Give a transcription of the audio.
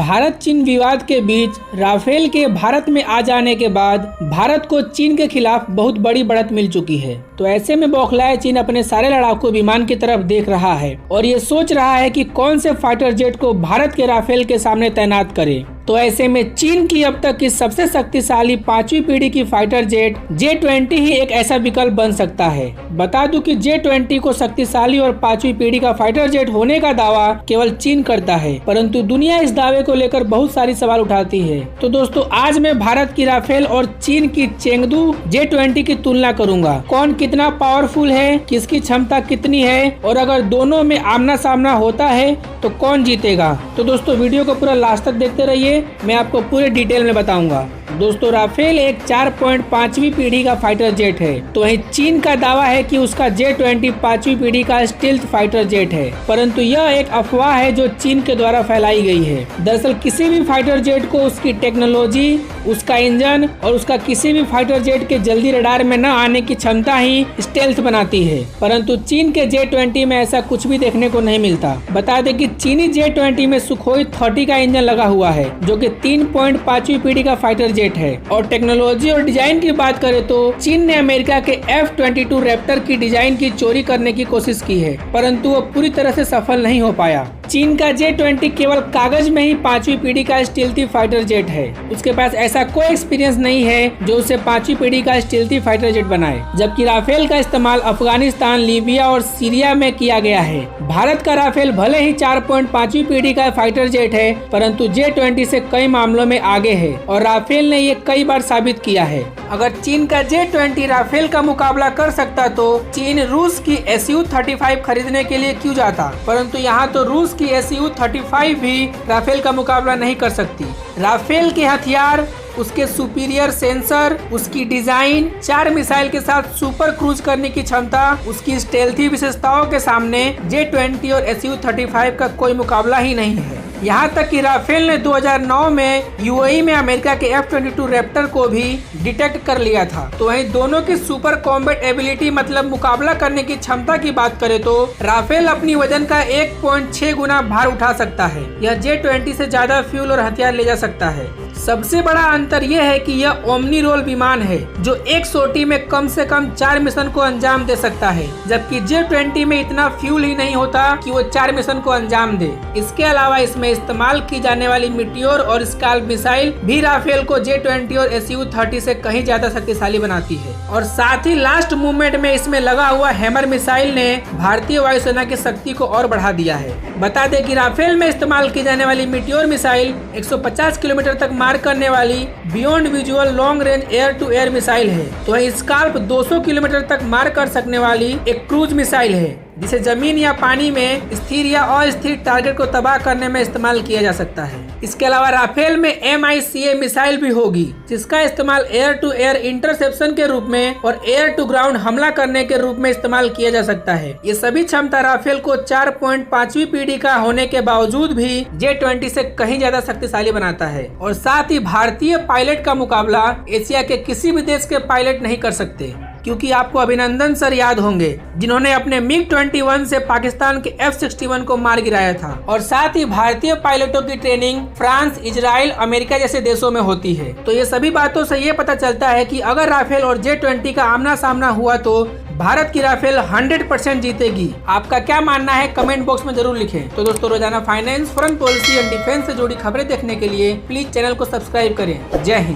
भारत चीन विवाद के बीच राफेल के भारत में आ जाने के बाद भारत को चीन के खिलाफ बहुत बड़ी बढ़त मिल चुकी है। तो ऐसे में बौखलाए चीन अपने सारे लड़ाकू विमान की तरफ देख रहा है और ये सोच रहा है कि कौन से फाइटर जेट को भारत के राफेल के सामने तैनात करे। तो ऐसे में चीन की अब तक की सबसे शक्तिशाली 5वीं पीढ़ी की फाइटर जेट J-20 ही एक ऐसा विकल्प बन सकता है। बता दूं कि J-20 को शक्तिशाली और 5वीं पीढ़ी का फाइटर जेट होने का दावा केवल चीन करता है, परंतु दुनिया इस दावे को लेकर बहुत सारी सवाल उठाती है। तो दोस्तों आज मैं भारत की राफेल और चीन की चेंगडू J-20 की तुलना करूंगा। कौन कितना पावरफुल है, किसकी क्षमता कितनी है और अगर दोनों में आमना सामना होता है तो कौन जीतेगा। तो दोस्तों वीडियो को पूरा लास्ट तक देखते रहिए, मैं आपको पूरे डिटेल में बताऊंगा। दोस्तों राफेल एक 4.5वीं पीढ़ी का फाइटर जेट है, तो वहीं चीन का दावा है कि उसका J-20 5वीं पीढ़ी का स्टील्थ फाइटर जेट है, परंतु यह एक अफवाह है जो चीन के द्वारा फैलाई गई है। दरअसल किसी भी फाइटर जेट को उसकी टेक्नोलॉजी, उसका इंजन और उसका किसी भी फाइटर जेट के जल्दी रडार में न आने की क्षमता ही स्टेल्थ बनाती है, परंतु चीन के J-20 में ऐसा कुछ भी देखने को नहीं मिलता। बता दें कि चीनी J-20 में सुखोई 30 का इंजन लगा हुआ है, जो कि 3.5वीं पीढ़ी का फाइटर जेट है। और टेक्नोलॉजी और डिजाइन की बात करें तो चीन ने अमेरिका के F-22 रैप्टर की डिजाइन की चोरी करने की कोशिश की है, परंतु वो पूरी तरह से सफल नहीं हो पाया। चीन का J-20 केवल कागज में ही 5वीं पीढ़ी का स्टील्थी फाइटर जेट है, उसके पास ऐसा कोई एक्सपीरियंस नहीं है जो उसे 5वीं पीढ़ी का स्टील्थी फाइटर जेट बनाए। जबकि राफेल का इस्तेमाल अफगानिस्तान, लीबिया और सीरिया में किया गया है। भारत का राफेल भले ही 4.5वीं पीढ़ी का फाइटर जेट है, परंतु J-20 से कई मामलों में आगे है और राफेल ने ये कई बार साबित किया है। अगर चीन का J-20 राफेल का मुकाबला कर सकता तो चीन रूस की Su-35 खरीदने के लिए क्यों जाता, परंतु यहाँ तो रूस की Su-35 भी राफेल का मुकाबला नहीं कर सकती। राफेल के हथियार, उसके सुपीरियर सेंसर, उसकी डिजाइन, 4 मिसाइल के साथ सुपर क्रूज करने की क्षमता, उसकी स्टेल्थी विशेषताओं के सामने J-20 और Su-35 का कोई मुकाबला ही नहीं है। यहाँ तक कि राफेल ने 2009 में UAE में अमेरिका के F-22 रैप्टर को भी डिटेक्ट कर लिया था। तो वहीं दोनों की सुपर कॉम्बैट एबिलिटी मतलब मुकाबला करने की क्षमता की बात करें तो राफेल अपनी वजन का 1.6 गुना भार उठा सकता है। यह J-20 से ज्यादा फ्यूल और हथियार ले जा सकता है। सबसे बड़ा अंतर यह है कि यह ओमनी रोल विमान है जो एक सोटी में कम से कम 4 मिशन को अंजाम दे सकता है, जबकि J-20 में इतना फ्यूल ही नहीं होता कि वो 4 मिशन को अंजाम दे। इसके अलावा इसमें इस्तेमाल की जाने वाली मिटियोर और स्काल्प मिसाइल भी राफेल को J-20 और Su-30 से कहीं ज्यादा शक्तिशाली बनाती है। और साथ ही लास्ट मूवमेंट में इसमें लगा हुआ हैमर मिसाइल ने भारतीय वायुसेना की शक्ति को और बढ़ा दिया है। बता दें कि राफेल में इस्तेमाल की जाने वाली मिटियोर मिसाइल 150 किलोमीटर तक मार करने वाली beyond visual long range air to air missile है, तो वहीं स्काल्प 200 किलोमीटर तक मार कर सकने वाली एक क्रूज मिसाइल है, जिसे जमीन या पानी में स्थिर या अस्थिर टारगेट को तबाह करने में इस्तेमाल किया जा सकता है। इसके अलावा राफेल में MICA मिसाइल भी होगी, जिसका इस्तेमाल एयर टू एयर इंटरसेप्शन के रूप में और एयर टू ग्राउंड हमला करने के रूप में इस्तेमाल किया जा सकता है। ये सभी क्षमता राफेल को 4.5वीं पीढ़ी का होने के बावजूद भी J-20 से कहीं ज्यादा शक्तिशाली बनाता है। और साथ ही भारतीय पायलट का मुकाबला एशिया के किसी भी देश के पायलट नहीं कर सकते, क्योंकि आपको अभिनंदन सर याद होंगे जिन्होंने अपने MiG-21 से पाकिस्तान के F-61 को मार गिराया था। और साथ ही भारतीय पायलटों की ट्रेनिंग फ्रांस, इजराइल, अमेरिका जैसे देशों में होती है। तो ये सभी बातों से ये पता चलता है कि अगर राफेल और J-20 का आमना सामना हुआ तो भारत की राफेल 100% जीतेगी। आपका क्या मानना है कमेंट बॉक्स में जरूर लिखें। तो दोस्तों रोजाना finance, foreign policy and defence से जुड़ी खबरें देखने के लिए प्लीज चैनल को सब्सक्राइब करें। जय हिंद।